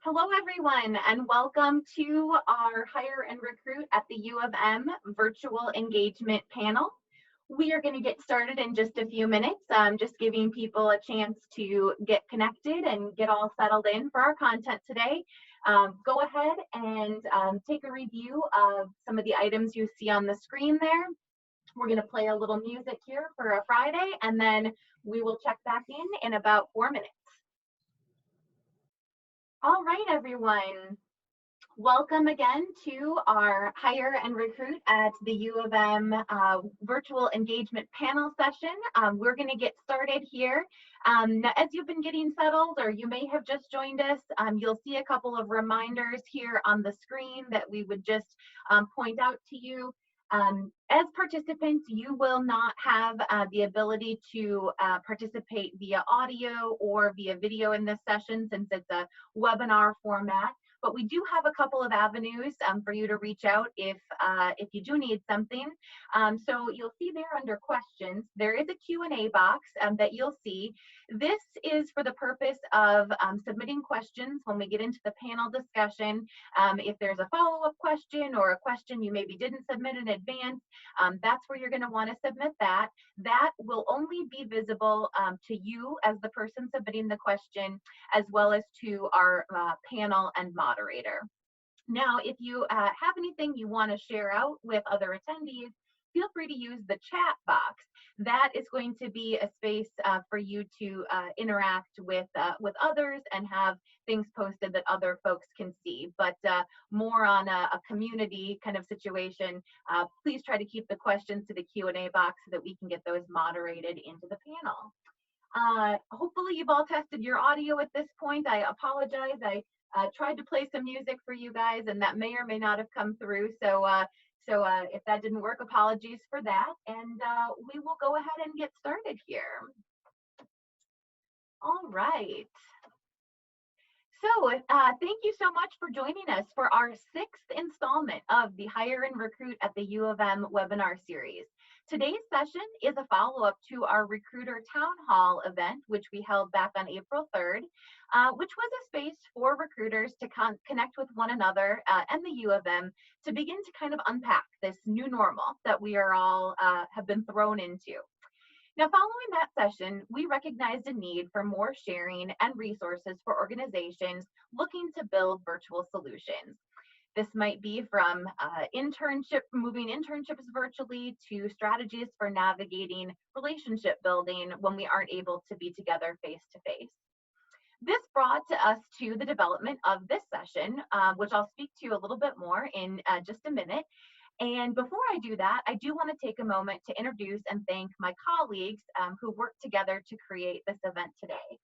Hello, everyone, and welcome to our Hire and Recruit at the U of M virtual engagement panel. We are going to get started in just a few minutes, just giving people a chance to get connected and get all settled in for our content today. Go ahead and take a review of some of the items you see on the screen there. We're going to play a little music here for a Friday, and then we will check back in about 4 minutes. All right, everyone. Welcome again to our Hire and Recruit at the U of M virtual engagement panel session. We're going to get started here. Now, as you've been getting settled, or you may have just joined us, you'll see a couple of reminders here on the screen that we would just point out to you. As participants, you will not have the ability to participate via audio or via video in this session since it's a webinar format. But we do have a couple of avenues for you to reach out if you do need something. So you'll see there under questions, there is a Q&A box that you'll see. This is for the purpose of submitting questions when we get into the panel discussion. If there's a follow-up question or a question you maybe didn't submit in advance, that's where you're going to want to submit that. That will only be visible to you as the person submitting the question, as well as to our panel and moderator. Now, if you have anything you want to share out with other attendees, feel free to use the chat box. That is going to be a space for you to interact with others and have things posted that other folks can see. But more on a community kind of situation, please try to keep the questions to the Q&A box so that we can get those moderated into the panel. Hopefully you've all tested your audio at this point. I apologize. I tried to play some music for you guys, and that may or may not have come through. So if that didn't work, apologies for that. And we will go ahead and get started here. All right. So thank you so much for joining us for our 6th installment of the Hire and Recruit at the U of M webinar series. Today's session is a follow-up to our Recruiter Town Hall event, which we held back on April 3rd, which was a space for recruiters to connect with one another and the U of M to begin to kind of unpack this new normal that we are all have been thrown into. Now, following that session, we recognized a need for more sharing and resources for organizations looking to build virtual solutions. This might be from moving internships virtually to strategies for navigating relationship building when we aren't able to be together face-to-face. This brought us to the development of this session, which I'll speak to you a little bit more in just a minute. And before I do that, I do want to take a moment to introduce and thank my colleagues who worked together to create this event today.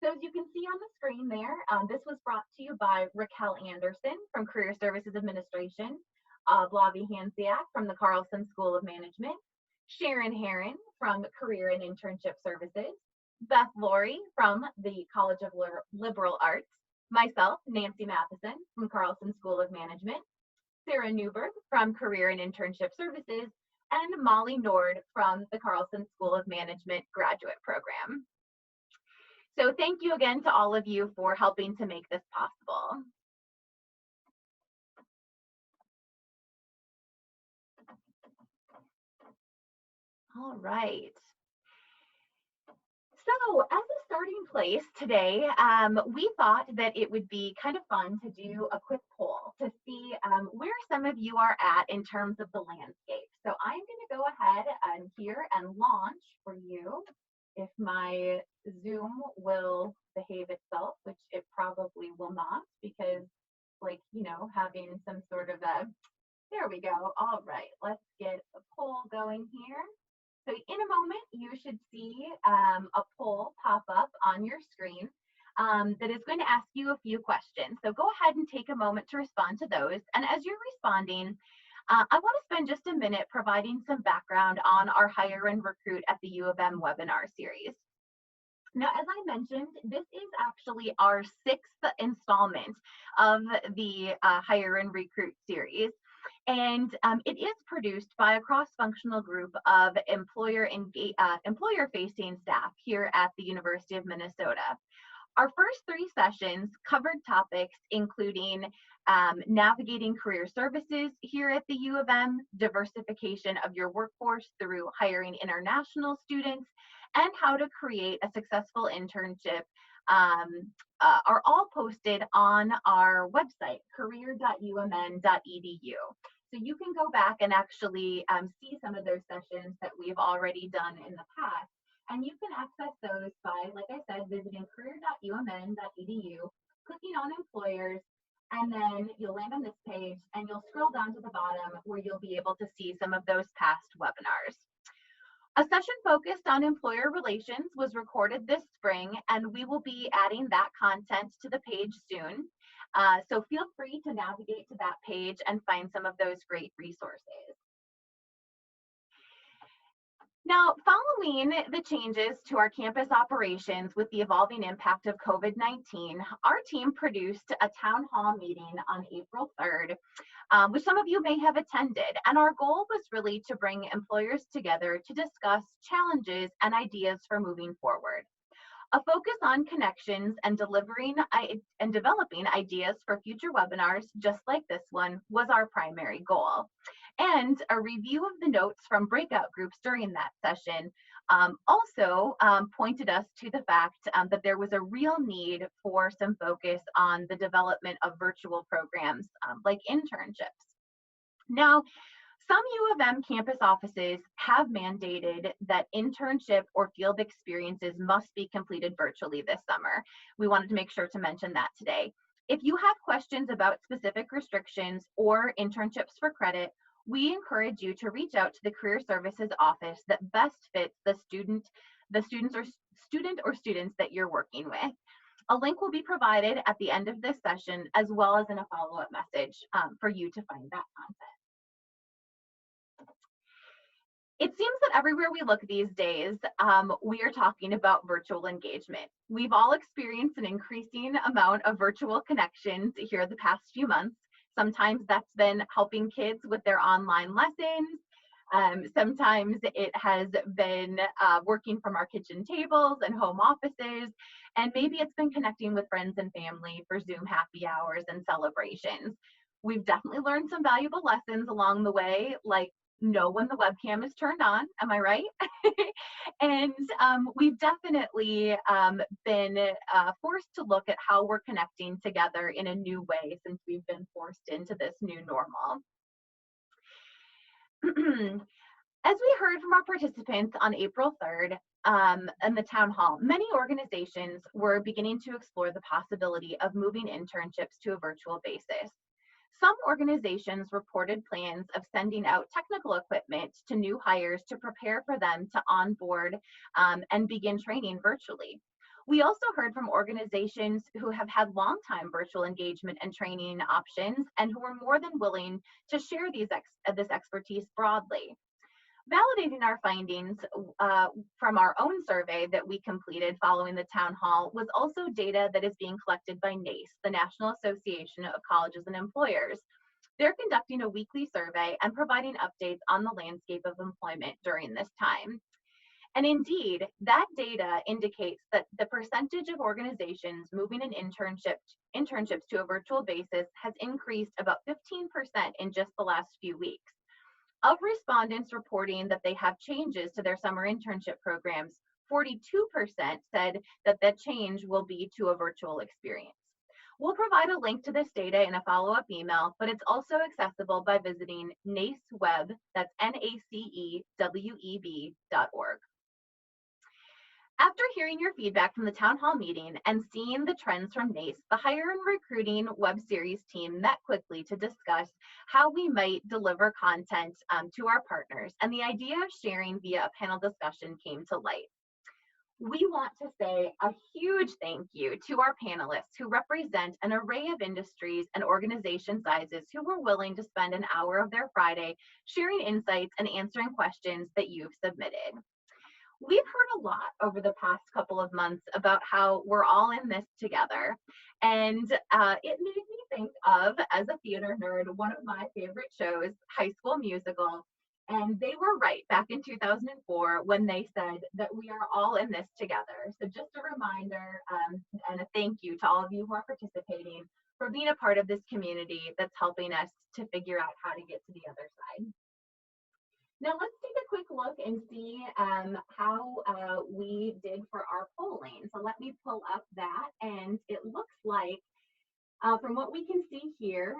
So as you can see on the screen there, this was brought to you by Raquel Anderson from Career Services Administration, Blavi Hansiak from the Carlson School of Management, Sharon Herron from Career and Internship Services, Beth Laurie from the College of Liberal Arts, myself, Nancy Matheson from Carlson School of Management, Sarah Newberg from Career and Internship Services, and Molly Nord from the Carlson School of Management Graduate Program. So thank you again to all of you for helping to make this possible. All right. So as a starting place today, we thought that it would be kind of fun to do a quick poll to see where some of you are at in terms of the landscape. So I'm going to go ahead and here and launch for you, if my Zoom will behave itself, which it probably will not, because like, you know, having some sort of there we go. All right, let's get a poll going here. So in a moment, you should see a poll pop up on your screen that is going to ask you a few questions. So go ahead and take a moment to respond to those. And as you're responding, I want to spend just a minute providing some background on our Hire and Recruit at the U of M webinar series. Now, as I mentioned, this is actually our 6th installment of the Hire and Recruit series. And it is produced by a cross-functional group of employer-facing staff here at the University of Minnesota. Our first 3 sessions covered topics including navigating career services here at the U of M, diversification of your workforce through hiring international students, and how to create a successful internship are all posted on our website, career.umn.edu. So you can go back and actually see some of those sessions that we've already done in the past. And you can access those by, like I said, visiting career.umn.edu, clicking on employers, and then you'll land on this page and you'll scroll down to the bottom where you'll be able to see some of those past webinars. A session focused on employer relations was recorded this spring, and we will be adding that content to the page soon. So feel free to navigate to that page and find some of those great resources. Now, following the changes to our campus operations with the evolving impact of COVID-19, our team produced a town hall meeting on April 3rd, which some of you may have attended. And our goal was really to bring employers together to discuss challenges and ideas for moving forward. A focus on connections and developing ideas for future webinars, just like this one, was our primary goal. And a review of the notes from breakout groups during that session also pointed us to the fact that there was a real need for some focus on the development of virtual programs like internships. Now, some U of M campus offices have mandated that internship or field experiences must be completed virtually this summer. We wanted to make sure to mention that today. If you have questions about specific restrictions or internships for credit, we encourage you to reach out to the Career Services office that best fits the student or students that you're working with. A link will be provided at the end of this session, as well as in a follow-up message for you to find that content. It seems that everywhere we look these days, we are talking about virtual engagement. We've all experienced an increasing amount of virtual connections here the past few months. Sometimes that's been helping kids with their online lessons. Sometimes it has been working from our kitchen tables and home offices. And maybe it's been connecting with friends and family for Zoom happy hours and celebrations. We've definitely learned some valuable lessons along the way, like know when the webcam is turned on, am I right? And we've definitely been forced to look at how we're connecting together in a new way since we've been forced into this new normal. As we heard from our participants on April 3rd in the town hall, many organizations were beginning to explore the possibility of moving internships to a virtual basis. Some organizations reported plans of sending out technical equipment to new hires to prepare for them to onboard and begin training virtually. We also heard from organizations who have had long-time virtual engagement and training options and who were more than willing to share this expertise broadly. Validating our findings from our own survey that we completed following the town hall was also data that is being collected by NACE, the National Association of Colleges and Employers. They're conducting a weekly survey and providing updates on the landscape of employment during this time. And indeed, that data indicates that the percentage of organizations moving an internships to a virtual basis has increased about 15% in just the last few weeks. Of respondents reporting that they have changes to their summer internship programs, 42% said that that change will be to a virtual experience. We'll provide a link to this data in a follow-up email, but it's also accessible by visiting NACEWeb, that's NACEWEB.org. After hearing your feedback from the town hall meeting and seeing the trends from NACE, the Hire and Recruiting web series team met quickly to discuss how we might deliver content to our partners, and the idea of sharing via a panel discussion came to light. We want to say a huge thank you to our panelists who represent an array of industries and organization sizes who were willing to spend an hour of their Friday sharing insights and answering questions that you've submitted. We've heard a lot over the past couple of months about how we're all in this together. And it made me think of, as a theater nerd, one of my favorite shows, High School Musical. And they were right back in 2004 when they said that we are all in this together. So just a reminder and a thank you to all of you who are participating for being a part of this community that's helping us to figure out how to get to the other side. Now let's take a quick look and see how we did for our polling. So let me pull up that, and it looks like from what we can see here,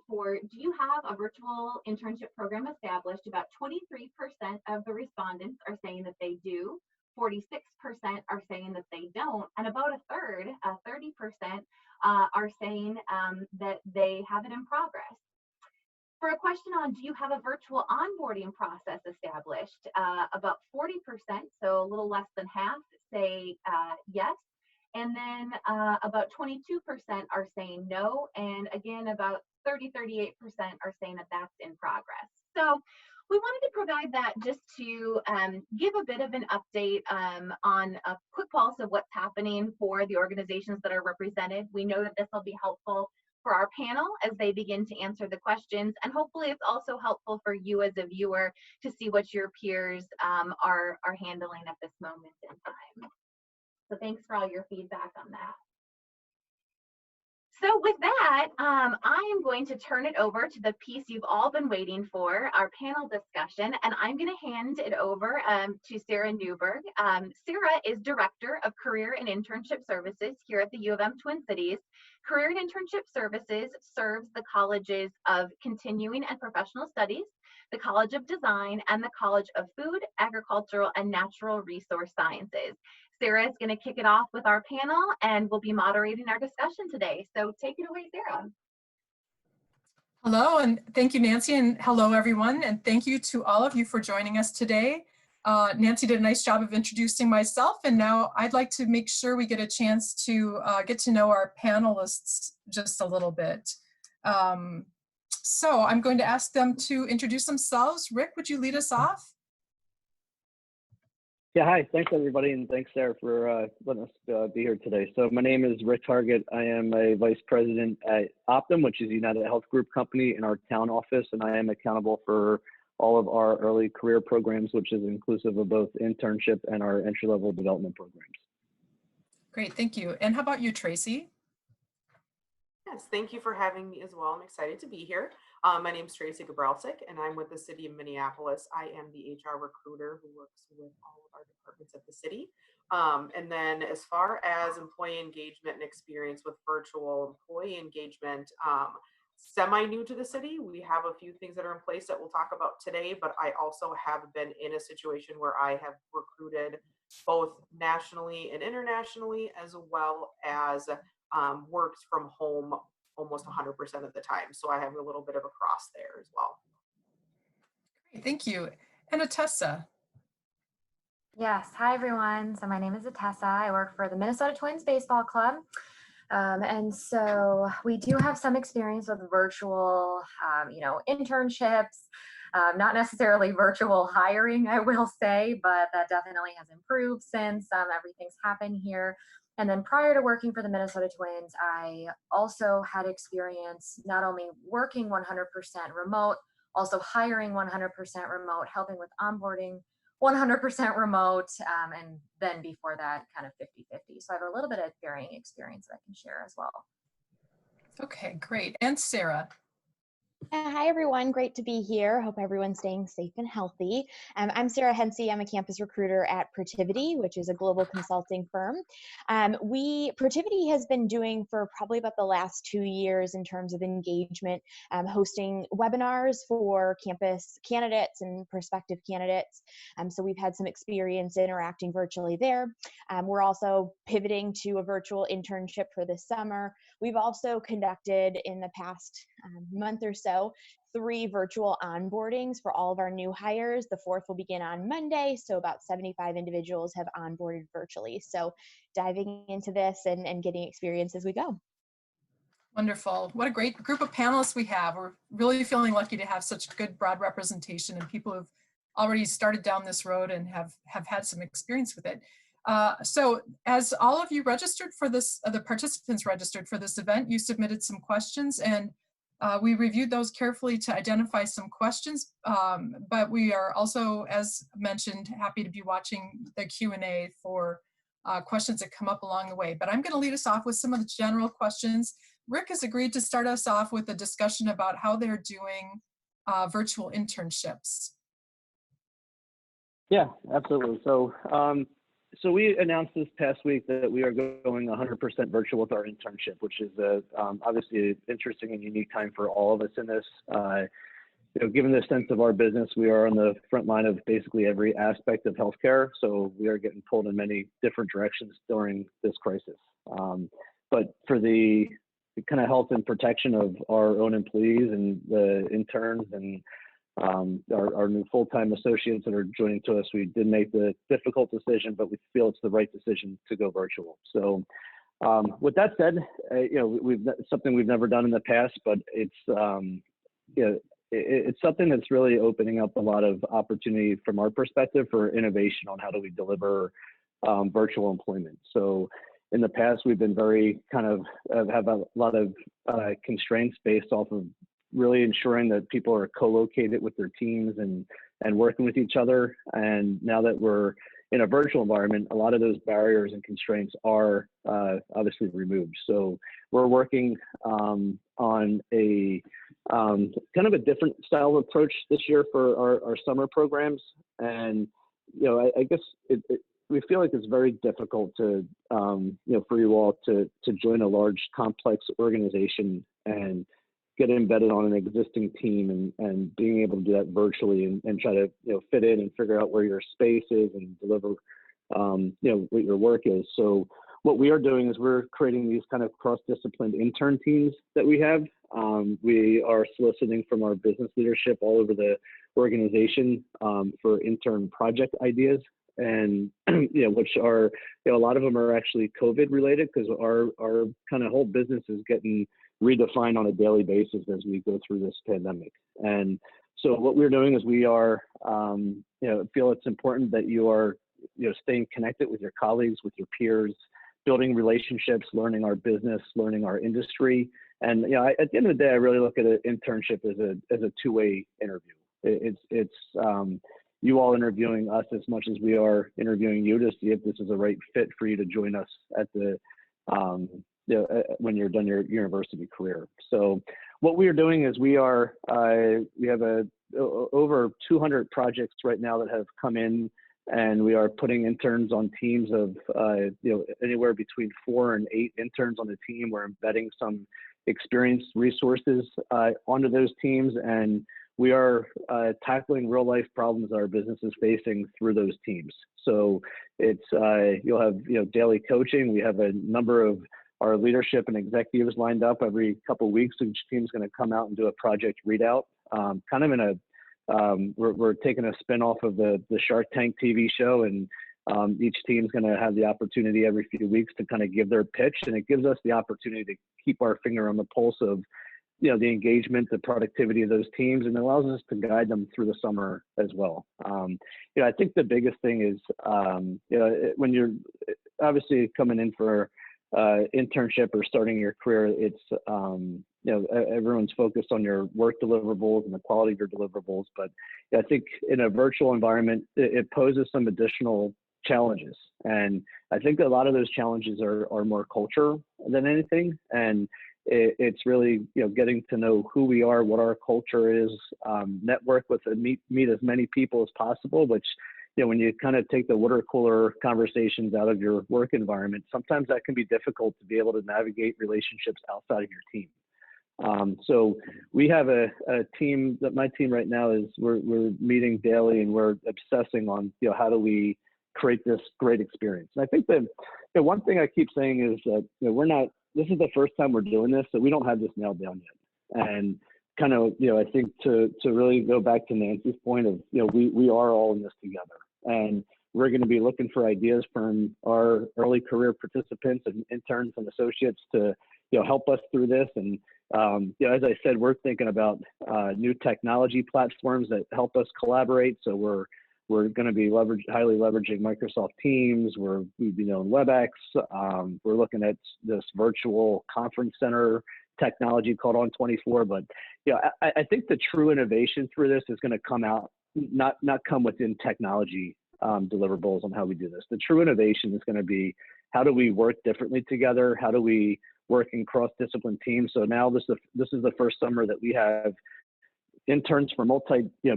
do you have a virtual internship program established? About 23% of the respondents are saying that they do, 46% are saying that they don't, and about a third, 30%, are saying that they have it in progress. For a question on do you have a virtual onboarding process established, about 40%, so a little less than half, say yes. And then about 22% are saying no. And again, about 38% are saying that that's in progress. So we wanted to provide that just to give a bit of an update on a quick pulse of what's happening for the organizations that are represented. We know that this will be helpful for our panel as they begin to answer the questions. And hopefully it's also helpful for you as a viewer to see what your peers are handling at this moment in time. So thanks for all your feedback on that. So with that, I am going to turn it over to the piece you've all been waiting for, our panel discussion, and I'm going to hand it over to Sarah Newberg. Sarah is Director of Career and Internship Services here at the U of M Twin Cities. Career and Internship Services serves the colleges of Continuing and Professional Studies, the College of Design, and the College of Food, Agricultural, and Natural Resource Sciences. Sarah is going to kick it off with our panel and will be moderating our discussion today. So take it away, Sarah. Hello, and thank you, Nancy, and hello, everyone. And thank you to all of you for joining us today. Nancy did a nice job of introducing myself, and now I'd like to make sure we get a chance to get to know our panelists just a little bit. So I'm going to ask them to introduce themselves. Rick, would you lead us off? Yeah, hi. Thanks, everybody, and thanks, Sarah, for letting us be here today. So my name is Rick Target. I am a vice president at Optum, which is a United Health Group company in our town office, and I am accountable for all of our early career programs, which is inclusive of both internship and our entry-level development programs. Great, thank you. And how about you, Tracy? Yes, thank you for having me as well. I'm excited to be here. My name is Tracy Gabralczyk, and I'm with the City of Minneapolis. I am the HR recruiter who works with all of our departments at the city. And then as far as employee engagement and experience with virtual employee engagement, semi-new to the city. We have a few things that are in place that we'll talk about today, but I also have been in a situation where I have recruited both nationally and internationally, as well as works from home almost 100% of the time. So I have a little bit of a cross there as well. Great, thank you. And Atessa. Yes, hi everyone. So my name is Atessa. I work for the Minnesota Twins Baseball Club. And so we do have some experience with virtual, internships, not necessarily virtual hiring, I will say, but that definitely has improved since everything's happened here. And then prior to working for the Minnesota Twins, I also had experience not only working 100% remote, also hiring 100% remote, helping with onboarding 100% remote, and then before that, kind of 50-50. So I have a little bit of varying experience that I can share as well. Okay, great. And Sarah. Hi, everyone. Great to be here. Hope everyone's staying safe and healthy. I'm Sarah Hensey. I'm a campus recruiter at Protiviti, which is a global consulting firm. Protiviti has been doing for probably about the last 2 years in terms of engagement, hosting webinars for campus candidates and prospective candidates. So we've had some experience interacting virtually there. We're also pivoting to a virtual internship for this summer. We've also conducted in the past month or so 3 virtual onboardings for all of our new hires. The 4th will begin on Monday, so about 75 individuals have onboarded virtually. So diving into this and getting experience as we go. Wonderful. What a great group of panelists we have. We're really feeling lucky to have such good broad representation and people who've already started down this road and have had some experience with it. So as all of you registered for this, the participants registered for this event, you submitted some questions, and We reviewed those carefully to identify some questions, but we are also, as mentioned, happy to be watching the Q&A for questions that come up along the way. But I'm going to lead us off with some of the general questions. Rick has agreed to start us off with a discussion about how they're doing virtual internships. Yeah, absolutely. So, so we announced this past week that we are going 100% virtual with our internship, which is obviously an interesting and unique time for all of us in this. You know, given the sense of our business, we are on the front line of basically every aspect of healthcare. So we are getting pulled in many different directions during this crisis. But for the kind of health and protection of our own employees and the interns and our new full-time associates that are joining to us, we did make the difficult decision, but we feel it's the right decision to go virtual. So with that said, you know, something we've never done in the past, but it's, you know, it's something that's really opening up a lot of opportunity from our perspective for innovation on how do we deliver virtual employment. So in the past, we've been very kind of have a lot of constraints based off of really ensuring that people are co-located with their teams and working with each other. And now that we're in a virtual environment, a lot of those barriers and constraints are obviously removed. So we're working on a kind of a different style of approach this year for our summer programs. And, you know, I guess we feel like it's very difficult to, you know, for you all to join a large, complex organization and get embedded on an existing team and being able to do that virtually and try to, you know, fit in and figure out where your space is and deliver, you know, what your work is. So what we are doing is we're creating these kind of cross-disciplined intern teams that we have. We are soliciting from our business leadership all over the organization for intern project ideas. And, you know, which are, you know, a lot of them are actually COVID related because our kind of whole business is getting redefined on a daily basis as we go through this pandemic. And so what we're doing is we are, you know, feel it's important that you are, you know, staying connected with your colleagues, with your peers, building relationships, learning our business, learning our industry. And, you know, at the end of the day, I really look at an internship as a two-way interview. It's you all interviewing us as much as we are interviewing you to see if this is a right fit for you to join us at the, you know, when you're done your university career. So what we are doing is we have over 200 projects right now that have come in, and we are putting interns on teams of, you know, anywhere between 4 and 8 interns on the team. We're embedding some experienced resources onto those teams, and we are tackling real life problems our business is facing through those teams. So it's, you'll have, you know, daily coaching. We have a number of our leadership and executives lined up every couple of weeks. Each team's going to come out and do a project readout, kind of in a, we're taking a spin off of the Shark Tank TV show, and each team's going to have the opportunity every few weeks to kind of give their pitch, and it gives us the opportunity to keep our finger on the pulse of, you know, the engagement, the productivity of those teams, and it allows us to guide them through the summer as well. You know, I think the biggest thing is, you know, when you're obviously coming in for internship or starting your career, it's, you know, everyone's focused on your work deliverables and the quality of your deliverables. But I think in a virtual environment, it poses some additional challenges. And I think a lot of those challenges are more culture than anything. And it's really, you know, getting to know who we are, what our culture is, network with and meet as many people as possible, which, you know, when you kind of take the water cooler conversations out of your work environment, sometimes that can be difficult to be able to navigate relationships outside of your team. So we have a team that my team right now is we're meeting daily, and we're obsessing on, you know, how do we create this great experience. And I think that, you know, one thing I keep saying is that, you know, this is the first time we're doing this, so we don't have this nailed down yet. And kind of, you know, I think to really go back to Nancy's point of, you know, we are all in this together, and we're going to be looking for ideas from our early career participants and interns and associates to, you know, help us through this. And, you know, as I said, we're thinking about new technology platforms that help us collaborate. So we're going to be highly leveraging Microsoft Teams. We've been on WebEx. We're looking at this virtual conference center technology called On24, but I think the true innovation through this is going to come out, not come within technology deliverables on how we do this. The true innovation is going to be, how do we work differently together? How do we work in cross-discipline teams? So now this is the first summer that we have interns from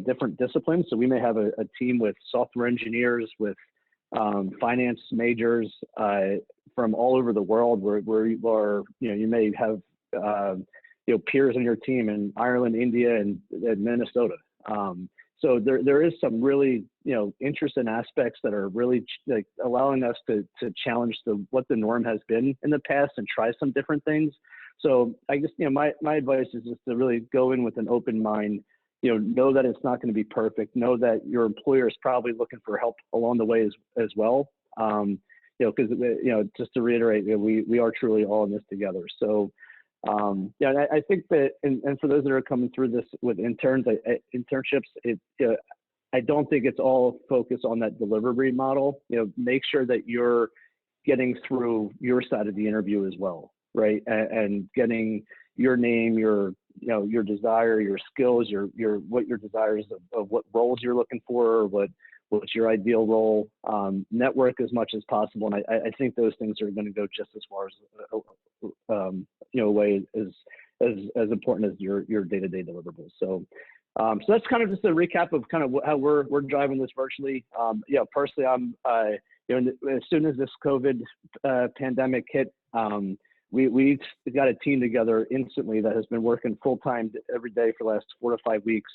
different disciplines. So we may have a team with software engineers, with finance majors from all over the world, where you are, you may have peers on your team in Ireland, India, and Minnesota. So there is some really interesting aspects that are really like allowing us to challenge what the norm has been in the past and try some different things. So I guess my advice is just to really go in with an open mind. Know that it's not going to be perfect. Know that your employer is probably looking for help along the way as well. Because just to reiterate, we are truly all in this together. So I think that, and for those that are coming through this with internships, I don't think it's all focused on that delivery model. Make sure that you're getting through your side of the interview as well, right? And getting your name, your desire, your skills, what your desires of what roles you're looking for, what's your ideal role. Network as much as possible, and I think those things are going to go just as far as way as important as your day-to-day deliverables. So that's kind of just a recap of kind of how we're driving this virtually. Personally, I'm as soon as this COVID pandemic hit, we got a team together instantly that has been working full time every day for the last 4 to 5 weeks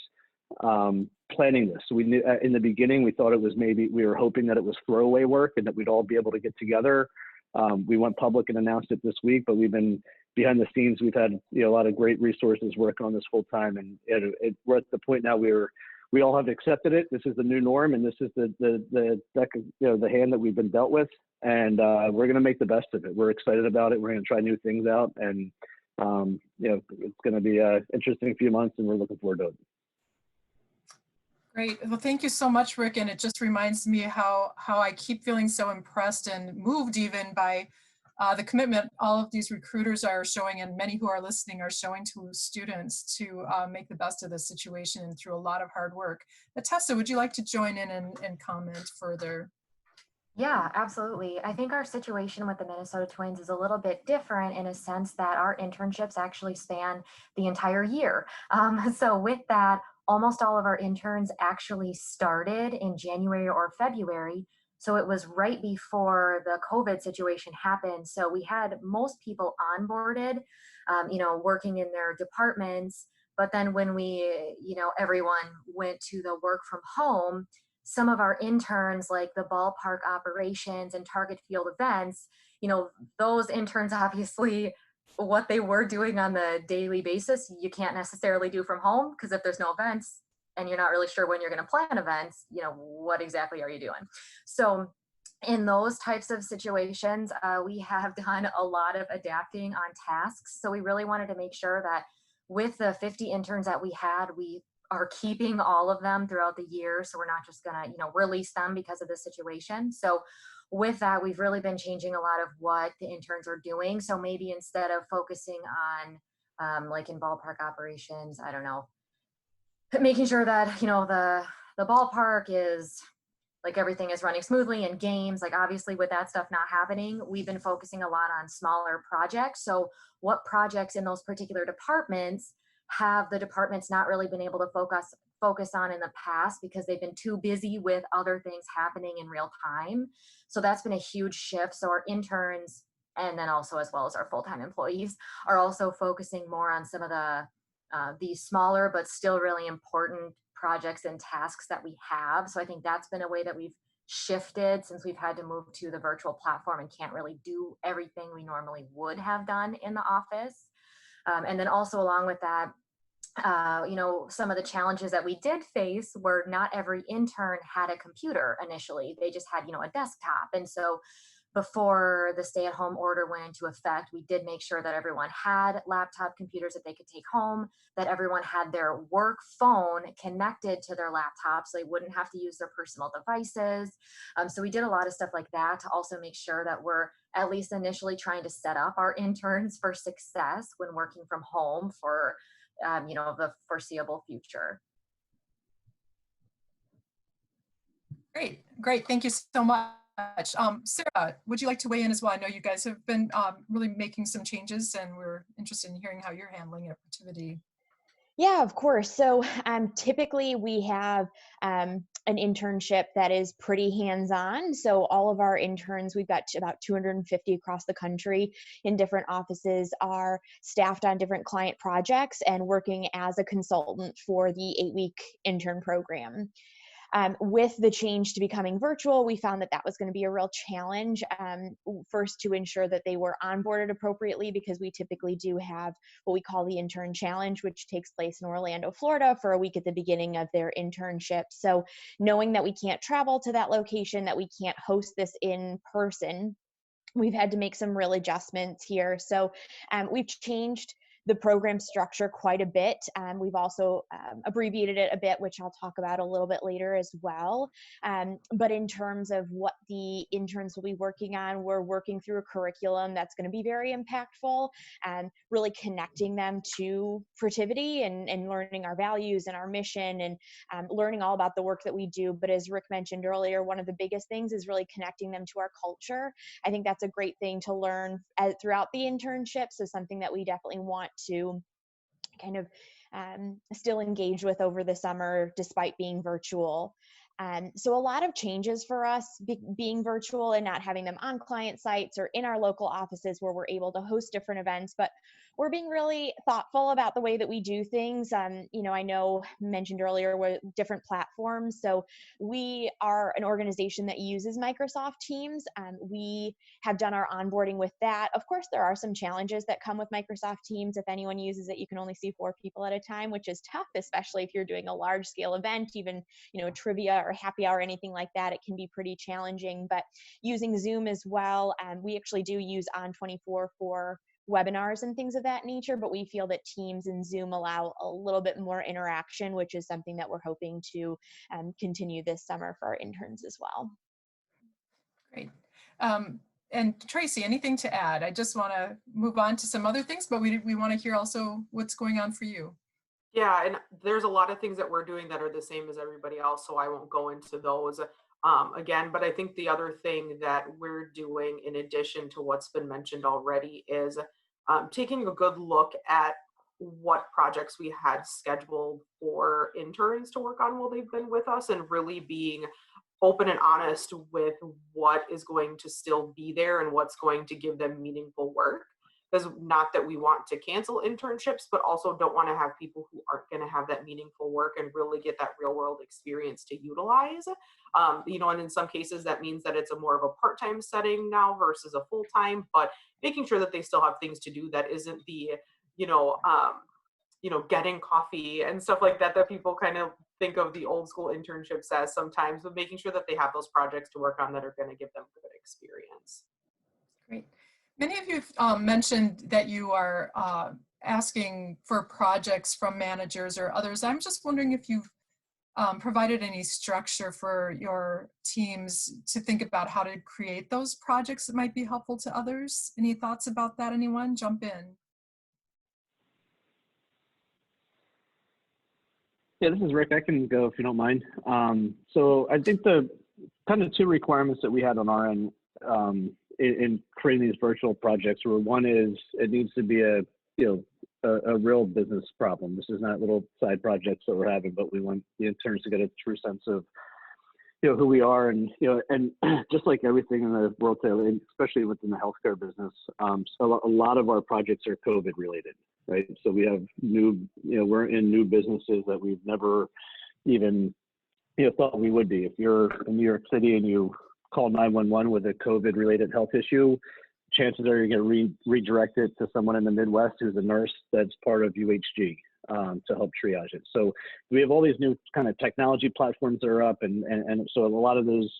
planning this. So we knew in the beginning, we thought it was we were hoping that it was throwaway work and that we'd all be able to get together. We went public and announced it this week, but we've been behind the scenes. We've had a lot of great resources working on this full time, and we're at the point now where we all have accepted it. This is the new norm, and this is the deck of, the hand that we've been dealt with, and we're going to make the best of it. We're excited about it. We're going to try new things out, and it's going to be an interesting few months, and we're looking forward to it. Great. Well, thank you so much, Rick. And it just reminds me how I keep feeling so impressed and moved even by the commitment all of these recruiters are showing, and many who are listening are showing to students to make the best of the situation and through a lot of hard work. Tessa, would you like to join in and comment further? Yeah, absolutely. I think our situation with the Minnesota Twins is a little bit different in a sense that our internships actually span the entire year. So with that, almost all of our interns actually started in January or February. So it was right before the COVID situation happened. So we had most people onboarded, working in their departments. But then when everyone went to the work from home, some of our interns, like the ballpark operations and target field events, those interns obviously, what they were doing on the daily basis, you can't necessarily do from home, because if there's no events and you're not really sure when you're going to plan events, what exactly are you doing? So in those types of situations, we have done a lot of adapting on tasks. So we really wanted to make sure that with the 50 interns that we had, we are keeping all of them throughout the year. So we're not just gonna, release them because of the situation. So with that, we've really been changing a lot of what the interns are doing. So maybe instead of focusing on, like in ballpark operations, I don't know, making sure that, the ballpark is like everything is running smoothly, and games, like obviously with that stuff not happening, we've been focusing a lot on smaller projects. So what projects in those particular departments have the departments not really been able to focus on in the past because they've been too busy with other things happening in real time. So that's been a huge shift. So our interns, and then also as well as our full-time employees, are also focusing more on some of these smaller but still really important projects and tasks that we have. So I think that's been a way that we've shifted since we've had to move to the virtual platform and can't really do everything we normally would have done in the office. And then also along with that, some of the challenges that we did face were not every intern had a computer initially. They just had, a desktop. And so before the stay-at-home order went into effect, we did make sure that everyone had laptop computers that they could take home, that everyone had their work phone connected to their laptop so they wouldn't have to use their personal devices. So we did a lot of stuff like that to also make sure that we're at least initially trying to set up our interns for success when working from home for the foreseeable future. Great, great. Thank you so much. Sarah, would you like to weigh in as well? I know you guys have been really making some changes, and we're interested in hearing how you're handling it at Protiviti. Yeah, of course. So typically we have an internship that is pretty hands-on. So all of our interns, we've got about 250 across the country in different offices, are staffed on different client projects and working as a consultant for the 8-week intern program. With the change to becoming virtual, we found that that was going to be a real challenge. First, to ensure that they were onboarded appropriately, because we typically do have what we call the intern challenge, which takes place in Orlando, Florida, for a week at the beginning of their internship. So knowing that we can't travel to that location, that we can't host this in person, we've had to make some real adjustments here. So we've changed the program structure quite a bit. We've also abbreviated it a bit, which I'll talk about a little bit later as well. But in terms of what the interns will be working on, we're working through a curriculum that's going to be very impactful, and really connecting them to Protiviti and learning our values and our mission, and learning all about the work that we do. But as Rick mentioned earlier, one of the biggest things is really connecting them to our culture. I think that's a great thing to learn throughout the internship. So something that we definitely want to kind of still engage with over the summer, despite being virtual. So a lot of changes for us being virtual and not having them on client sites or in our local offices where we're able to host different events, but we're being really thoughtful about the way that we do things. I know mentioned earlier, we're different platforms. So we are an organization that uses Microsoft Teams. We have done our onboarding with that. Of course, there are some challenges that come with Microsoft Teams. If anyone uses it, you can only see 4 people at a time, which is tough, especially if you're doing a large scale event, even, trivia or happy hour, anything like that. It can be pretty challenging. But using Zoom as well, we actually do use On24 for webinars and things of that nature, but we feel that Teams and Zoom allow a little bit more interaction, which is something that we're hoping to continue this summer for our interns as well. Great. And Tracy, anything to add? I just want to move on to some other things, but we want to hear also what's going on for you. Yeah, and there's a lot of things that we're doing that are the same as everybody else, so I won't go into those again. But I think the other thing that we're doing, in addition to what's been mentioned already, is taking a good look at what projects we had scheduled for interns to work on while they've been with us, and really being open and honest with what is going to still be there and what's going to give them meaningful work. Because not that we want to cancel internships, but also don't want to have people who aren't going to have that meaningful work and really get that real world experience to utilize. And in some cases that means that it's a more of a part-time setting now versus a full-time, but making sure that they still have things to do that isn't the, getting coffee and stuff like that people kind of think of the old school internships as sometimes, but making sure that they have those projects to work on that are going to give them good experience. Great. Many of you have mentioned that you are asking for projects from managers or others. I'm just wondering if you've provided any structure for your teams to think about how to create those projects that might be helpful to others. Any thoughts about that? Anyone? Jump in. Yeah, this is Rick. I can go if you don't mind. So I think the kind of 2 requirements that we had on our end in creating these virtual projects were, one is it needs to be a real business problem. This is not little side projects that we're having, but we want the interns to get a true sense of who we are, and and just like everything in the world today, especially within the healthcare business, so a lot of our projects are COVID related, right? So we have we're in new businesses that we've never even thought we would be. If you're in New York City and you call 911 with a COVID related health issue, chances are you're going to redirect it to someone in the Midwest who's a nurse that's part of UHG. to help triage it. So we have all these new kind of technology platforms that are up, and so a lot of those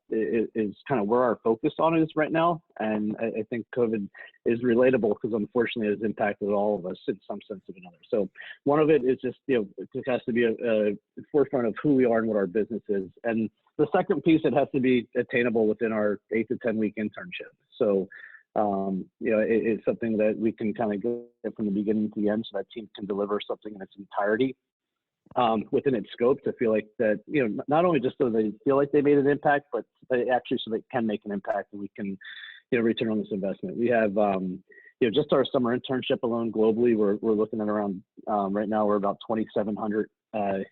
is kind of where our focus on is right now. And I think COVID is relatable because unfortunately it has impacted all of us in some sense or another. So one of it is just, it just has to be a forefront of who we are and what our business is. And the second piece, it has to be attainable within our 8 to 10 week internship. So it's something that we can kind of go from the beginning to the end, so that team can deliver something in its entirety within its scope, to feel like that, not only just so they feel like they made an impact, but they actually so they can make an impact and we can, return on this investment. We have, just our summer internship alone globally, we're looking at around, right now, we're about 2,700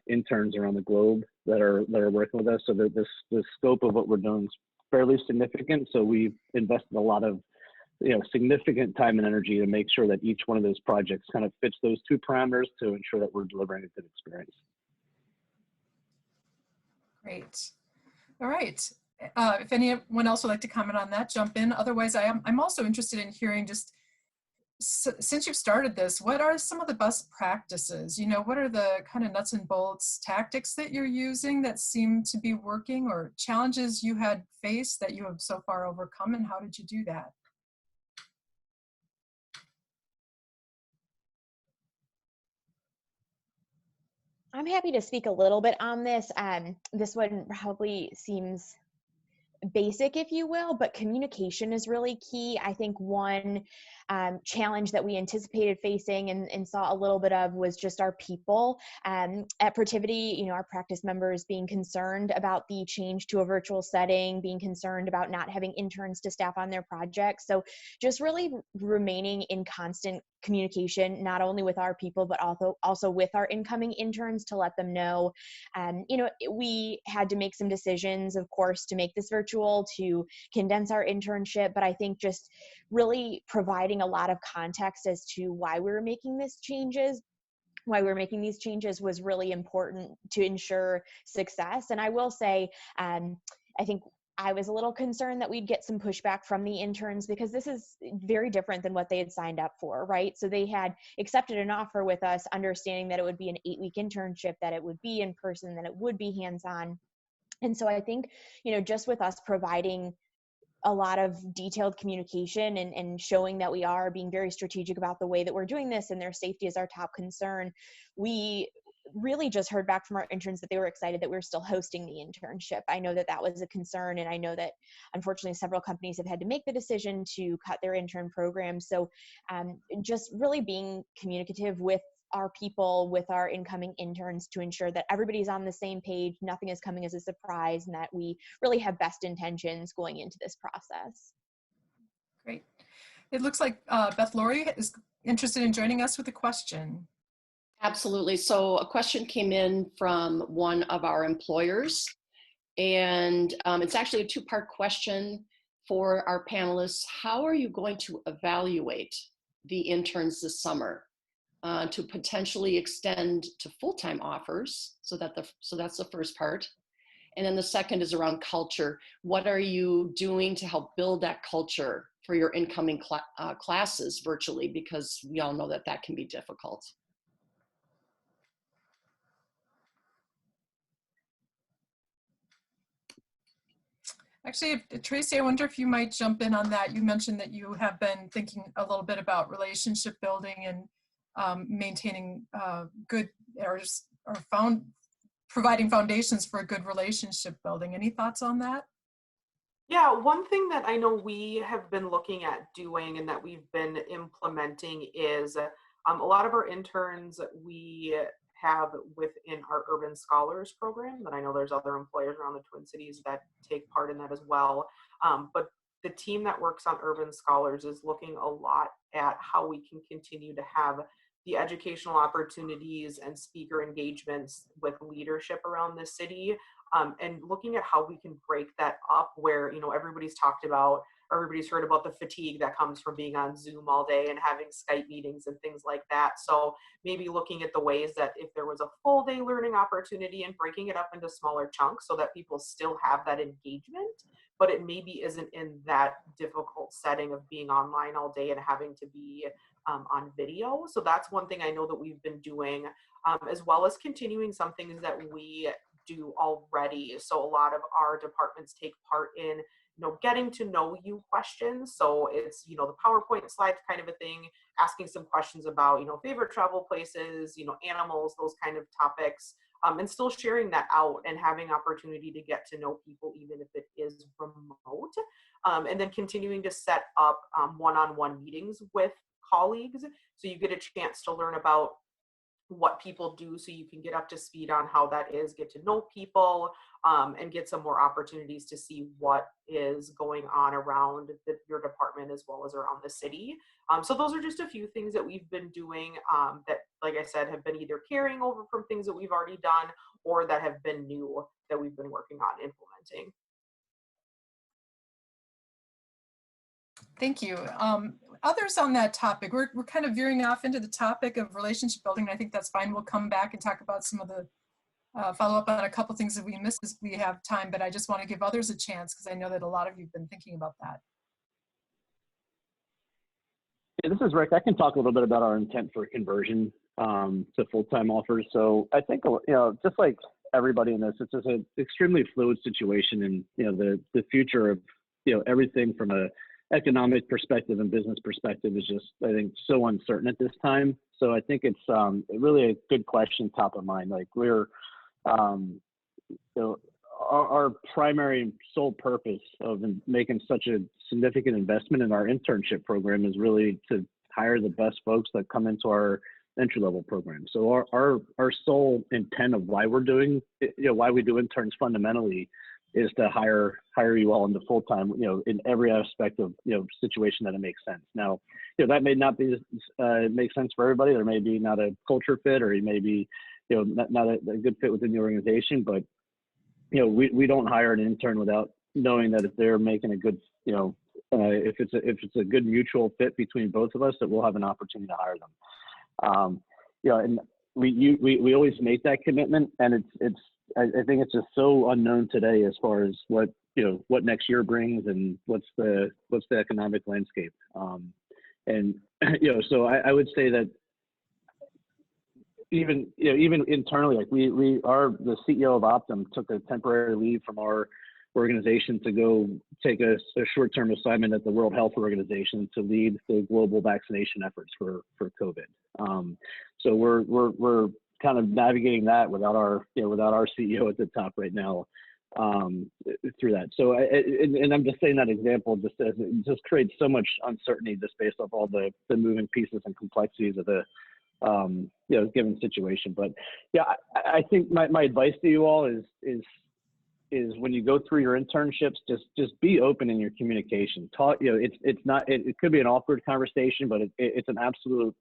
interns around the globe that are working with us. So that the scope of what we're doing is fairly significant. So we've invested a lot of significant time and energy to make sure that each one of those projects kind of fits those two parameters to ensure that we're delivering a good experience. Great. All right. If anyone else would like to comment on that, jump in. Otherwise, I'm also interested in hearing, just since you've started this, what are some of the best practices? What are the kind of nuts and bolts tactics that you're using that seem to be working, or challenges you had faced that you have so far overcome, and how did you do that? I'm happy to speak a little bit on this. This one probably seems basic, if you will, but communication is really key. I think one challenge that we anticipated facing and saw a little bit of was just our people. At Protiviti, our practice members being concerned about the change to a virtual setting, being concerned about not having interns to staff on their projects. So just really remaining in constant communication, not only with our people, but also with our incoming interns, to let them know. We had to make some decisions, of course, to make this virtual, to condense our internship, but I think just really providing a lot of context as to why we were making these changes was really important to ensure success. And I will say, I think I was a little concerned that we'd get some pushback from the interns, because this is very different than what they had signed up for, right? So they had accepted an offer with us, understanding that it would be an 8-week internship, that it would be in person, that it would be hands-on. And so I think, just with us providing a lot of detailed communication and showing that we are being very strategic about the way that we're doing this, and their safety is our top concern, we really just heard back from our interns that they were excited that we were still hosting the internship. I know that was a concern, and I know that unfortunately several companies have had to make the decision to cut their intern program. So just really being communicative with our people, with our incoming interns, to ensure that everybody's on the same page, nothing is coming as a surprise, and that we really have best intentions going into this process. Great. It looks like Beth Laurie is interested in joining us with a question. Absolutely. So a question came in from one of our employers, and it's actually a two-part question for our panelists. How are you going to evaluate the interns this summer to potentially extend to full-time offers? So that's the first part. And then the second is around culture. What are you doing to help build that culture for your incoming classes virtually? Because we all know that can be difficult. Actually, Tracy, I wonder if you might jump in on that. You mentioned that you have been thinking a little bit about relationship building and maintaining good providing foundations for a good relationship building. Any thoughts on that? Yeah, one thing that I know we have been looking at doing and that we've been implementing is a lot of our interns we have within our Urban Scholars program, that I know there's other employers around the Twin Cities that take part in that as well. But the team that works on Urban Scholars is looking a lot at how we can continue to have the educational opportunities and speaker engagements with leadership around the city, and looking at how we can break that up where, everybody's heard about the fatigue that comes from being on Zoom all day and having Skype meetings and things like that. So maybe looking at the ways that if there was a full day learning opportunity and breaking it up into smaller chunks so that people still have that engagement, but it maybe isn't in that difficult setting of being online all day and having to be on video. So that's one thing I know that we've been doing, as well as continuing some things that we do already. So a lot of our departments take part in, getting to know you questions. So it's, the PowerPoint slides kind of a thing, asking some questions about, favorite travel places, animals, those kind of topics, and still sharing that out and having opportunity to get to know people, even if it is remote. And then continuing to set up one-on-one meetings with colleagues. So you get a chance to learn about what people do, so you can get up to speed on how that is, get to know people, and get some more opportunities to see what is going on around your department as well as around the city. So those are just a few things that we've been doing that, like I said, have been either carrying over from things that we've already done or that have been new that we've been working on implementing. Thank you. Others on that topic, we're kind of veering off into the topic of relationship building. I think that's fine. We'll come back and talk about some of the follow up on a couple things that we missed as we have time, but I just want to give others a chance because I know that a lot of you have been thinking about that. Yeah, this is Rick. I can talk a little bit about our intent for conversion to full-time offers. So I think, just like everybody in this, it's just an extremely fluid situation, and the future of everything from a economic perspective and business perspective is just, I think, so uncertain at this time. So I think it's really a good question top of mind. Like we're, our primary sole purpose of making such a significant investment in our internship program is really to hire the best folks that come into our entry-level program. So our sole intent of why we're doing, why we do interns fundamentally is to hire you all into full-time, in every aspect of, situation that it makes sense. Now, that may not be, make sense for everybody. There may be not a culture fit, or you may be, not a good fit within the organization, but, we don't hire an intern without knowing that if they're making a good, if it's a good mutual fit between both of us, that we'll have an opportunity to hire them. And we always make that commitment, and I think it's just so unknown today as far as what next year brings and what's the economic landscape. So I would say that even internally, like the CEO of Optum took a temporary leave from our organization to go take a short-term assignment at the World Health Organization to lead the global vaccination efforts for COVID. So we're kind of navigating that without our CEO at the top right now through that. So and I'm just saying that example just as it just creates so much uncertainty just based off all the moving pieces and complexities of the given situation. But yeah, I think my advice to you all is when you go through your internships, just be open in your communication. Talk, it could be an awkward conversation, but it's an absolute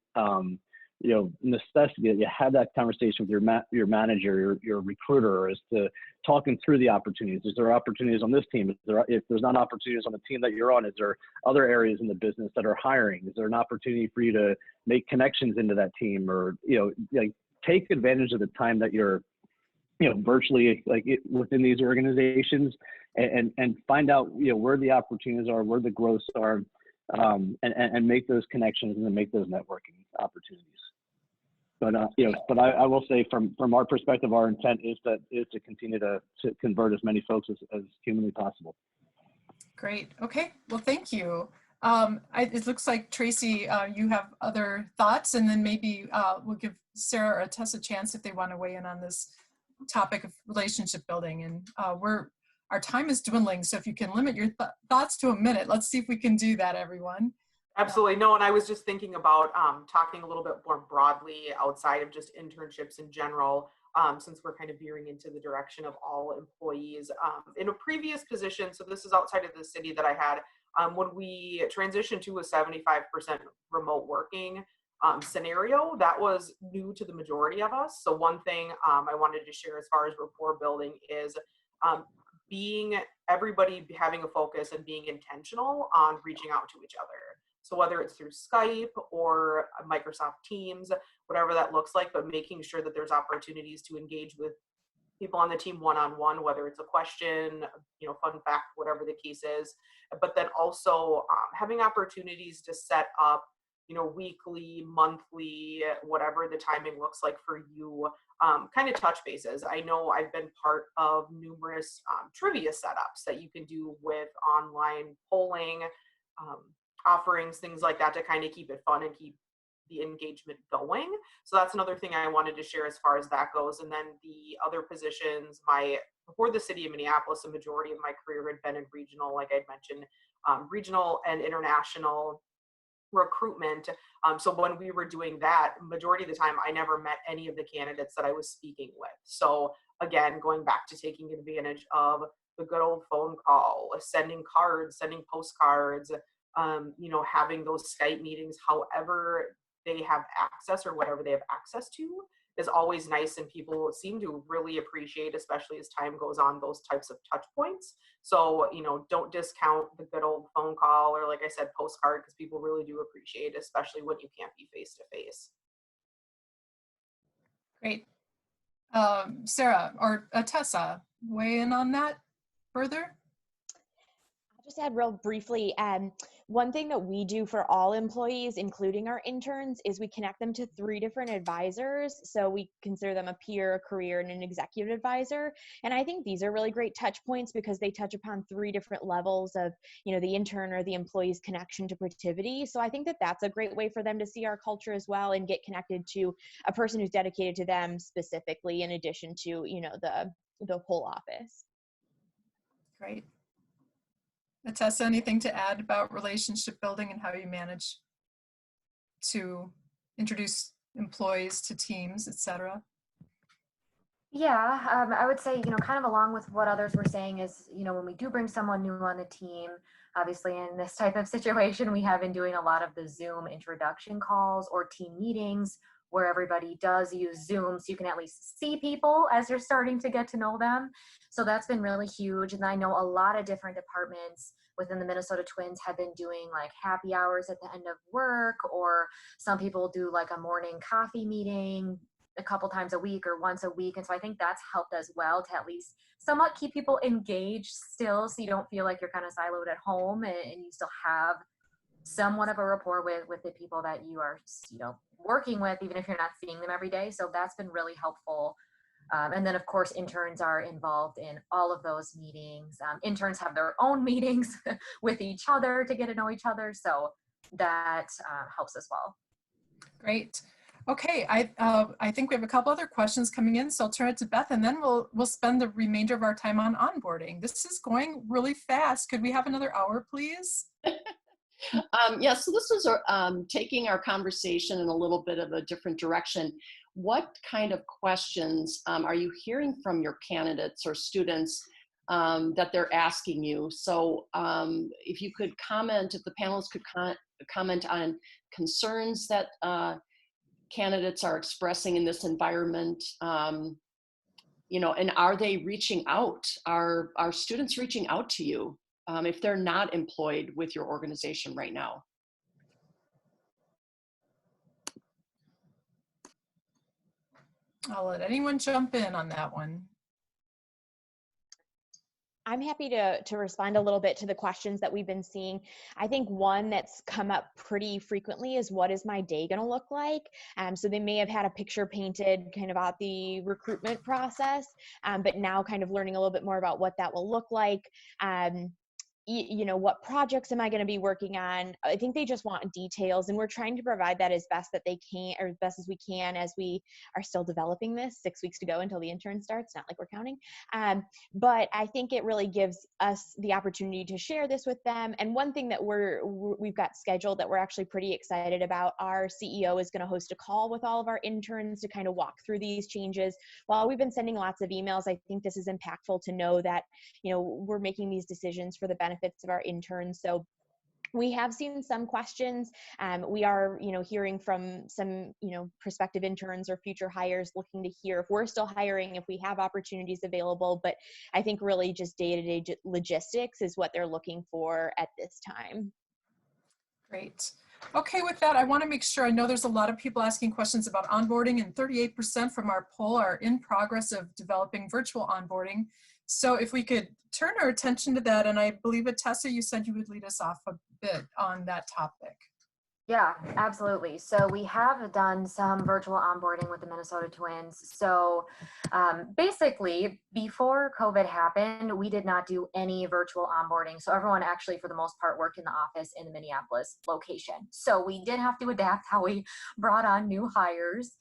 necessity that you have that conversation with your manager, your recruiter, as to talking through the opportunities. Is there opportunities on this team? If there's not opportunities on the team that you're on, is there other areas in the business that are hiring? Is there an opportunity for you to make connections into that team, or take advantage of the time that you're virtually within these organizations, and find out where the opportunities are, where the growths are, and make those connections and make those networking opportunities. But but I will say from our perspective, our intent is to continue to convert as many folks as humanly possible. Great. Okay. Well, thank you. It looks like Tracy, you have other thoughts, and then maybe we'll give Sarah or Tess a chance if they want to weigh in on this topic of relationship building. And our time is dwindling, so if you can limit your thoughts to a minute, let's see if we can do that, everyone. Absolutely. No, and I was just thinking about talking a little bit more broadly outside of just internships in general, since we're kind of veering into the direction of all employees. In a previous position, so this is outside of the city that I had, when we transitioned to a 75% remote working scenario, that was new to the majority of us. So one thing I wanted to share as far as rapport building is everybody having a focus and being intentional on reaching out to each other. So whether it's through Skype or Microsoft Teams, whatever that looks like, but making sure that there's opportunities to engage with people on the team one-on-one, whether it's a question, fun fact, whatever the case is, but then also having opportunities to set up weekly, monthly, whatever the timing looks like for you, kind of touch bases. I know I've been part of numerous trivia setups that you can do with online polling, offerings, things like that to kind of keep it fun and keep the engagement going. So that's another thing I wanted to share as far as that goes. And then the other positions, before the city of Minneapolis, a majority of my career had been in regional, like I'd mentioned, regional and international recruitment. So when we were doing that, majority of the time, I never met any of the candidates that I was speaking with. So again, going back to taking advantage of the good old phone call, sending cards, sending postcards, having those Skype meetings, however they have access or whatever they have access to is always nice, and people seem to really appreciate, especially as time goes on, those types of touch points. So, don't discount the good old phone call or, like I said, postcard, because people really do appreciate it, especially when you can't be face to face. Great. Sarah or Tessa, weigh in on that further? I'll just add real briefly, one thing that we do for all employees, including our interns, is we connect them to 3 different advisors. So we consider them a peer, a career, and an executive advisor. And I think these are really great touch points because they touch upon 3 different levels of, the intern or the employee's connection to Protiviti. So I think that that's a great way for them to see our culture as well and get connected to a person who's dedicated to them specifically, in addition to, the whole office. Great. Tessa, anything to add about relationship building and how you manage to introduce employees to teams, et cetera? Yeah, I would say, kind of along with what others were saying is, when we do bring someone new on the team, obviously in this type of situation, we have been doing a lot of the Zoom introduction calls or team meetings where everybody does use Zoom, so you can at least see people as you're starting to get to know them. So that's been really huge. And I know a lot of different departments within the Minnesota Twins have been doing like happy hours at the end of work, or some people do like a morning coffee meeting a couple times a week or once a week. And so I think that's helped as well to at least somewhat keep people engaged still, so you don't feel like you're kind of siloed at home, and you still have somewhat of a rapport with the people that you are, working with, even if you're not seeing them every day. So that's been really helpful. And then of course, interns are involved in all of those meetings. Interns have their own meetings with each other to get to know each other. So that helps as well. Great. Okay, I think we have a couple other questions coming in, so I'll turn it to Beth, and then we'll spend the remainder of our time on onboarding. This is going really fast. Could we have another hour, please? Yeah, so this is taking our conversation in a little bit of a different direction. What kind of questions are you hearing from your candidates or students that they're asking you? So if you could comment, if the panelists could comment on concerns that candidates are expressing in this environment, and are they reaching out? Are students reaching out to you if they're not employed with your organization right now? I'll let anyone jump in on that one. I'm happy to respond a little bit to the questions that we've been seeing. I think one that's come up pretty frequently is, what is my day going to look like? So they may have had a picture painted kind of about the recruitment process, but now kind of learning a little bit more about what that will look like. What projects am I going to be working on? I think they just want details, and we're trying to provide that as best that they can, or as best as we can, as we are still developing this. 6 weeks to go until the intern starts, not like we're counting. But I think it really gives us the opportunity to share this with them. And one thing that we've got scheduled that we're actually pretty excited about, our CEO is going to host a call with all of our interns to kind of walk through these changes. While we've been sending lots of emails, I think this is impactful to know that, we're making these decisions for the benefits of our interns. So we have seen some questions. We are, hearing from some, prospective interns or future hires looking to hear if we're still hiring, if we have opportunities available. But I think really just day-to-day logistics is what they're looking for at this time. Great. Okay, with that, I want to make sure, I know there's a lot of people asking questions about onboarding, and 38% from our poll are in progress of developing virtual onboarding. So if we could turn our attention to that, and I believe, Tessa, you said you would lead us off a bit on that topic. Yeah, absolutely. So we have done some virtual onboarding with the Minnesota Twins. So basically, before COVID happened, we did not do any virtual onboarding. So everyone actually, for the most part, worked in the office in the Minneapolis location. So we did have to adapt how we brought on new hires.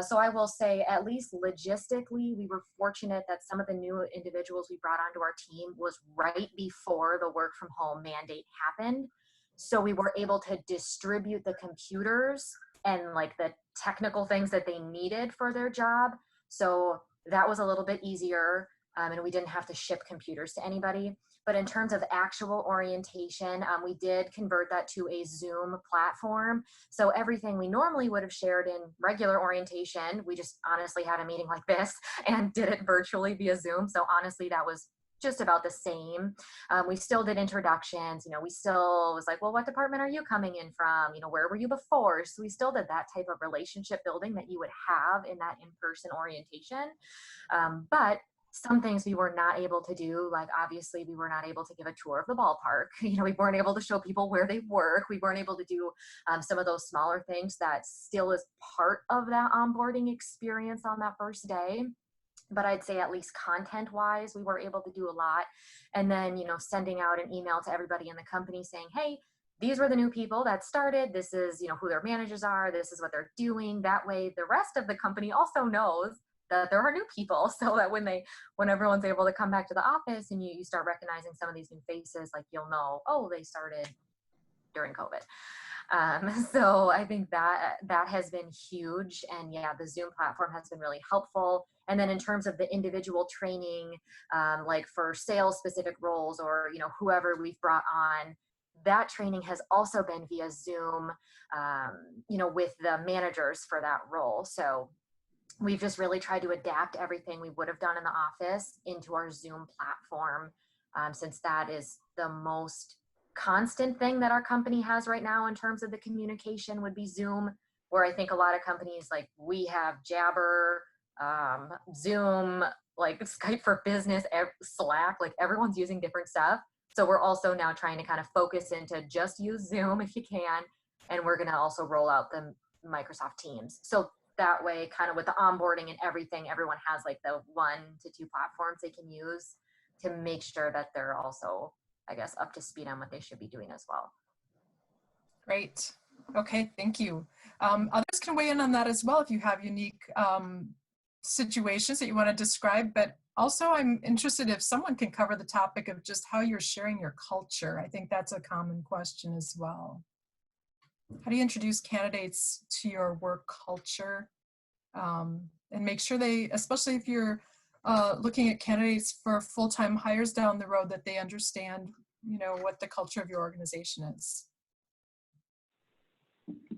So I will say, at least logistically, we were fortunate that some of the new individuals we brought onto our team was right before the work from home mandate happened. So we were able to distribute the computers and like the technical things that they needed for their job. So that was a little bit easier, and we didn't have to ship computers to anybody. But in terms of actual orientation, we did convert that to a Zoom platform. So everything we normally would have shared in regular orientation, we just honestly had a meeting like this and did it virtually via Zoom. So honestly, that was just about the same. We still did introductions. We still was like, well, what department are you coming in from? Where were you before? So we still did that type of relationship building that you would have in that in-person orientation. But some things we were not able to do, like obviously we were not able to give a tour of the ballpark. We weren't able to show people where they work. We weren't able to do some of those smaller things that still is part of that onboarding experience on that first day. But I'd say at least content wise, we were able to do a lot. And then, sending out an email to everybody in the company saying, hey, these were the new people that started. This is, who their managers are. This is what they're doing. That way, the rest of the company also knows that there are new people, so that when everyone's able to come back to the office and you start recognizing some of these new faces, like you'll know, oh, they started during COVID. So I think that has been huge. And yeah, the Zoom platform has been really helpful. And then in terms of the individual training, like for sales specific roles or, whoever we've brought on, that training has also been via Zoom, with the managers for that role. So we've just really tried to adapt everything we would have done in the office into our Zoom platform, since that is the most constant thing that our company has right now in terms of the communication would be Zoom, where I think a lot of companies, like we have Jabber, Zoom, like Skype for Business, Slack, like everyone's using different stuff. So we're also now trying to kind of focus into just use Zoom if you can. And we're going to also roll out the Microsoft Teams. So that way, kind of with the onboarding and everything, everyone has like the 1 to 2 platforms they can use to make sure that they're also, I guess, up to speed on what they should be doing as well. Great. Okay, thank you. Others can weigh in on that as well if you have unique situations that you want to describe, but also I'm interested if someone can cover the topic of just how you're sharing your culture. I think that's a common question as well. How do you introduce candidates to your work culture and make sure they, especially if you're looking at candidates for full-time hires down the road, that they understand, what the culture of your organization is?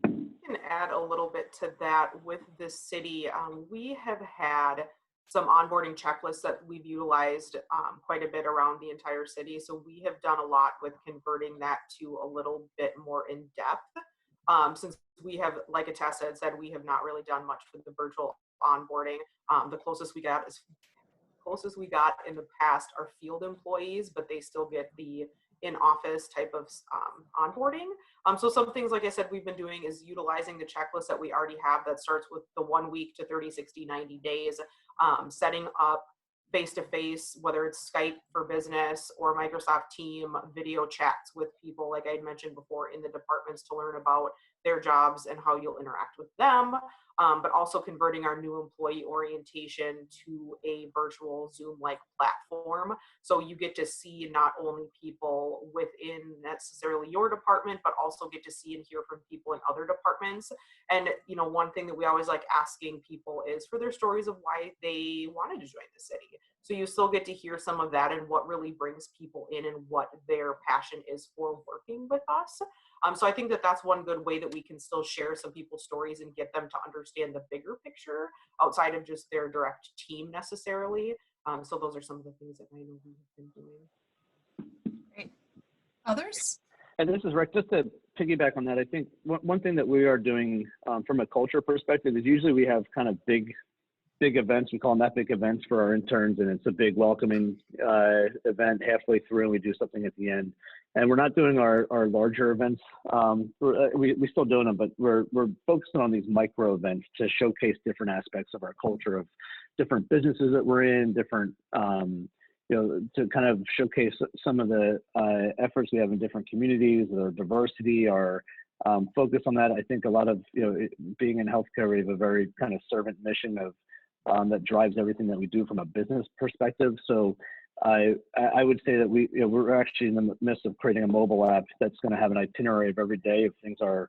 I can add a little bit to that with the city. We have had some onboarding checklists that we've utilized quite a bit around the entire city. So we have done a lot with converting that to a little bit more in depth. Since we have, like Atessa had said, we have not really done much for the virtual onboarding. The closest we got in the past are field employees, but they still get the in-office type of onboarding. So some things, like I said, we've been doing is utilizing the checklist that we already have that starts with the 1 week to 30, 60, 90 days, setting up face-to-face, whether it's Skype for Business or Microsoft Team video chats with people, like I mentioned before, in the departments to learn about their jobs and how you'll interact with them, but also converting our new employee orientation to a virtual Zoom-like platform. So you get to see not only people within necessarily your department, but also get to see and hear from people in other departments. And, one thing that we always like asking people is for their stories of why they wanted to join the city. So you still get to hear some of that and what really brings people in and what their passion is for working with us. So I think that that's one good way that we can still share some people's stories and get them to understand the bigger picture outside of just their direct team necessarily. So those are some of the things that I know we have been doing. Great. Others? And this is Rick. Just to piggyback on that, I think one thing that we are doing from a culture perspective is usually we have kind of big events. We call them epic events for our interns, and it's a big welcoming event halfway through, and we do something at the end. And we're not doing our larger events. We still doing them, but we're focusing on these micro events to showcase different aspects of our culture, of different businesses that we're in, different, to kind of showcase some of the efforts we have in different communities, our diversity, our focus on that. I think a lot of, being in healthcare, we have a very kind of servant mission of that drives everything that we do from a business perspective. So I would say that we're actually in the midst of creating a mobile app that's going to have an itinerary of every day of things our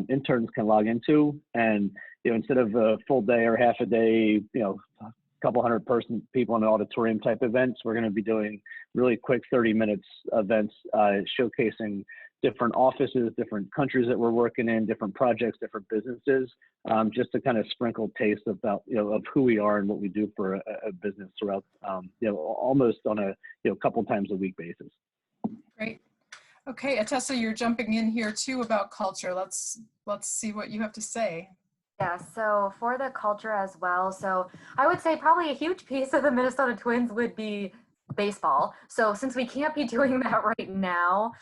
interns can log into. And instead of a full day or half a day, a couple hundred people in an auditorium type events, we're going to be doing really quick 30 minutes events showcasing different offices, different countries that we're working in, different projects, different businesses, just to kind of sprinkle taste about, of who we are and what we do for a business throughout, almost on a, couple times a week basis. Great. Okay, Atessa, you're jumping in here too about culture. Let's see what you have to say. Yeah, so for the culture as well, so I would say probably a huge piece of the Minnesota Twins would be baseball. So since we can't be doing that right now,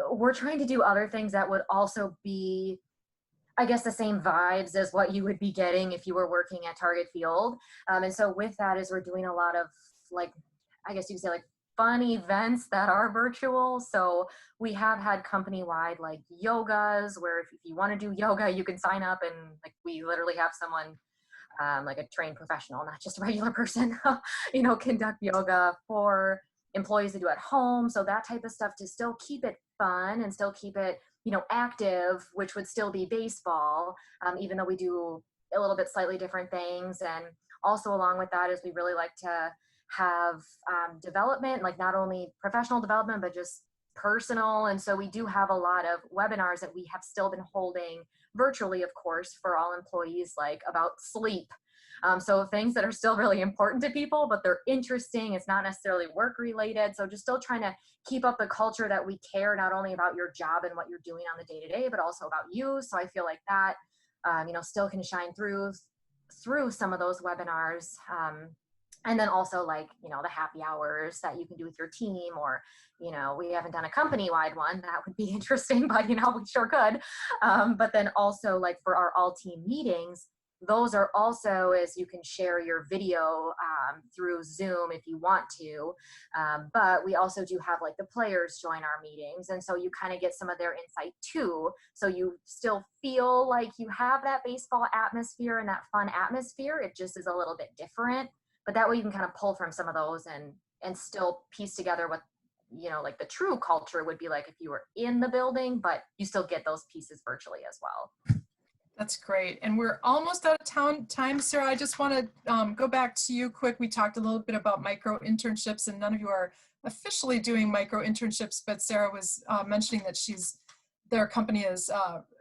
we're trying to do other things that would also be, I guess, the same vibes as what you would be getting if you were working at Target Field. And so with that is we're doing a lot of, like, I guess you could say, like, fun events that are virtual. So we have had company-wide like yogas where if you want to do yoga, you can sign up and like we literally have someone like a trained professional, not just a regular person, conduct yoga for employees to do at home. So that type of stuff to still keep it fun and still keep it, active, which would still be baseball, even though we do a little bit slightly different things. And also along with that is we really like to have development, like not only professional development, but just personal. And so we do have a lot of webinars that we have still been holding virtually, of course, for all employees, like about sleep. So things that are still really important to people, but they're interesting. It's not necessarily work related. So just still trying to keep up the culture that we care not only about your job and what you're doing on the day to day, but also about you. So I feel like that, still can shine through some of those webinars. And then also like, the happy hours that you can do with your team, or, we haven't done a company-wide one. That would be interesting, but, we sure could. But then also like for our all team meetings, those are also as you can share your video through Zoom if you want to. But we also do have like the players join our meetings. And so you kind of get some of their insight too. So you still feel like you have that baseball atmosphere and that fun atmosphere. It just is a little bit different. But that way you can kind of pull from some of those and still piece together what, like the true culture would be like if you were in the building, but you still get those pieces virtually as well. That's great. And we're almost out of time, Sarah. I just want to go back to you quick. We talked a little bit about micro internships, and none of you are officially doing micro internships, but Sarah was mentioning that their company has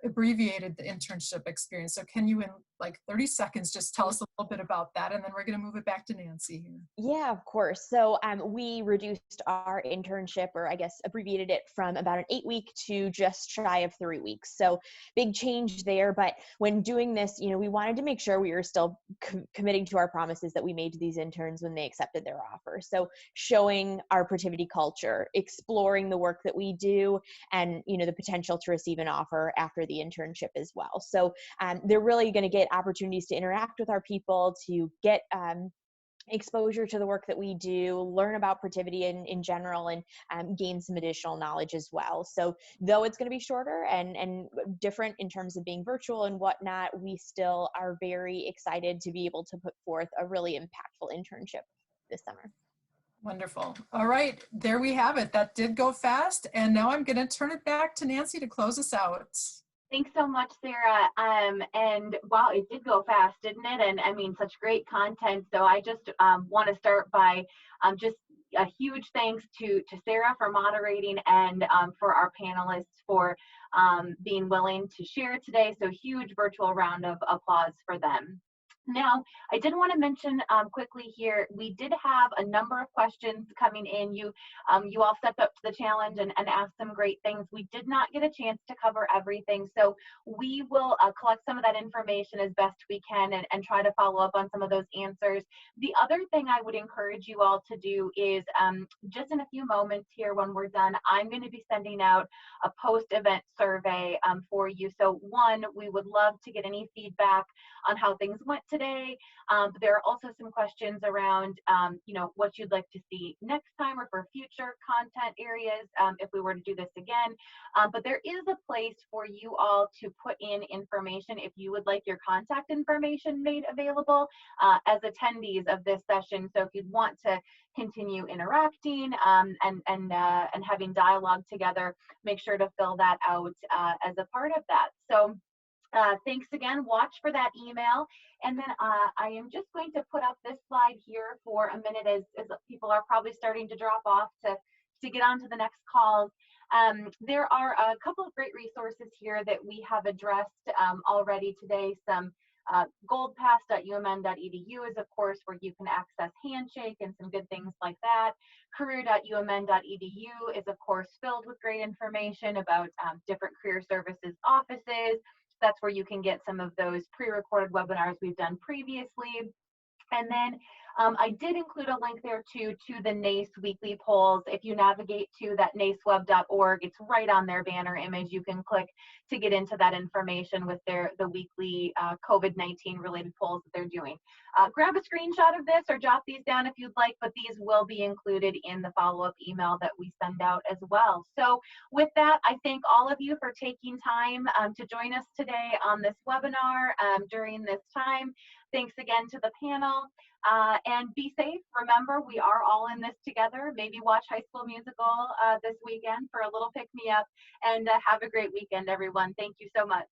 abbreviated the internship experience. So can you in like 30 seconds just tell us a little bit about that, and then we're going to move it back to Nancy here. Yeah, of course. So we reduced our internship, or I guess abbreviated it, from about an 8-week to just shy of 3 weeks. So big change there. But when doing this, we wanted to make sure we were still committing to our promises that we made to these interns when they accepted their offer. So showing our Protiviti culture, exploring the work that we do, and the potential to receive an offer after the internship as well. So they're really going to get opportunities to interact with our people, to get exposure to the work that we do, learn about Protiviti in general, and gain some additional knowledge as well. So though it's going to be shorter and different in terms of being virtual and whatnot, we still are very excited to be able to put forth a really impactful internship this summer. Wonderful. All right, there we have it. That did go fast. And now I'm going to turn it back to Nancy to close us out. Thanks so much, Sarah. And wow, it did go fast, didn't it? And I mean, such great content. So I just want to start by just a huge thanks to Sarah for moderating, and for our panelists for being willing to share today. So huge virtual round of applause for them. Now, I did want to mention quickly here, we did have a number of questions coming in. You all stepped up to the challenge and asked some great things. We did not get a chance to cover everything, so we will collect some of that information as best we can and try to follow up on some of those answers. The other thing I would encourage you all to do is just in a few moments here when we're done, I'm going to be sending out a post-event survey for you. So one, we would love to get any feedback on how things went today. There are also some questions around, what you'd like to see next time or for future content areas if we were to do this again. But there is a place for you all to put in information if you would like your contact information made available as attendees of this session. So if you'd want to continue interacting and having dialogue together, make sure to fill that out as a part of that. So thanks again. Watch for that email. And then I am just going to put up this slide here for a minute as people are probably starting to drop off to get on to the next calls. There are a couple of great resources here that we have addressed already today. Some goldpass.umn.edu is, of course, where you can access Handshake and some good things like that. Career.umn.edu is, of course, filled with great information about different career services offices. That's where you can get some of those pre-recorded webinars we've done previously. And then I did include a link there too to the NACE weekly polls. If you navigate to that naceweb.org, it's right on their banner image. You can click to get into that information with the weekly COVID-19 related polls that they're doing. Grab a screenshot of this or jot these down if you'd like, but these will be included in the follow-up email that we send out as well. So with that, I thank all of you for taking time to join us today on this webinar during this time. Thanks again to the panel. And be safe. Remember, we are all in this together. Maybe watch High School Musical this weekend for a little pick-me-up. And have a great weekend, everyone. Thank you so much.